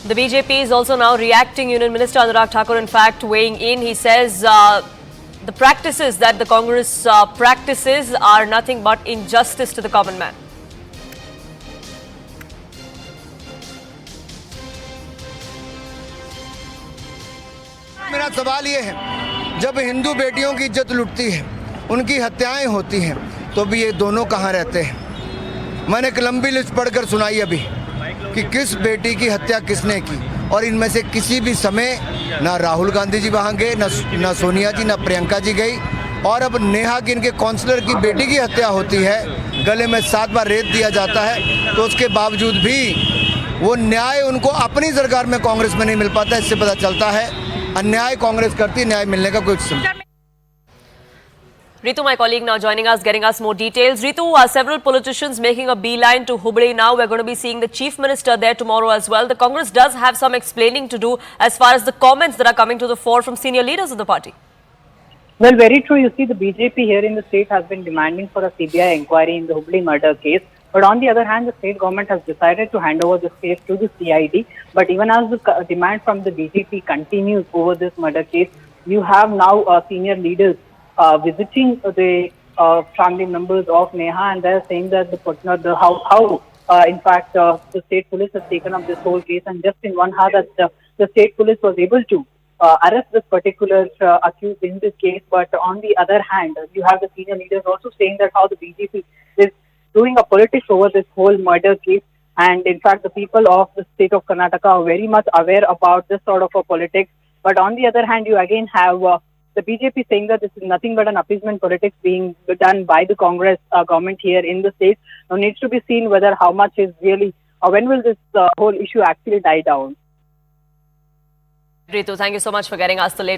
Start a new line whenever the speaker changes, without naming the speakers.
The BJP is also now reacting. Union Minister Anurag Thakur, in fact, weighing in. He says the practices that the Congress practices are nothing but injustice to the common man.
मेरा सवाल ये है, जब हिंदू बेटियों की इज्जत लुटती है, उनकी हत्याएं होती हैं, तो भी ये दोनों कहाँ रहते हैं? मैंने एक लंबी लिस्ट पढ़कर सुनाई अभी कि किस बेटी की हत्या किसने की, और इनमें से किसी भी समय ना राहुल गांधी जी वहाँ गए, ना सोनिया जी, ना प्रियंका जी गई। और अब नेहा की, इनके काउंसलर की बेटी की हत्या होती है, गले में 7 बार रेत दिया जाता है, तो उसके बावजूद भी वो न्याय उनको अपनी सरकार में कांग्रेस में नहीं मिल पाता। इससे पता चलता है अन्याय कांग्रेस करती, न्याय मिलने का कुछ।
Ritu, my colleague, now joining us, getting us more details. Ritu, several politicians making a beeline to Hubli now. We're going to be seeing the Chief Minister there tomorrow as well. The Congress does have some explaining to do as far as the comments that are coming to the fore from senior leaders of the party.
Well, very true. You see, the BJP here in the state has been demanding for a CBI inquiry in the Hubli murder case. But on the other hand, the state government has decided to hand over this case to the CID. But even as the demand from the BJP continues over this murder case, you have now senior leaders visiting the family members of Neha, and they're saying that in fact the state police has taken up this whole case, and just in 1 hour that the state police was able to arrest this particular accused in this case. But on the other hand, you have the senior leaders also saying that how the BJP is doing a politics over this whole murder case, and in fact the people of the state of Karnataka are very much aware about this sort of a politics. But on the other hand, you again have the BJP saying that this is nothing but an appeasement politics being done by the Congress government here in the state. Now needs to be seen whether how much is really, when will this whole issue actually die down.
Ritu, thank you so much for getting us the latest.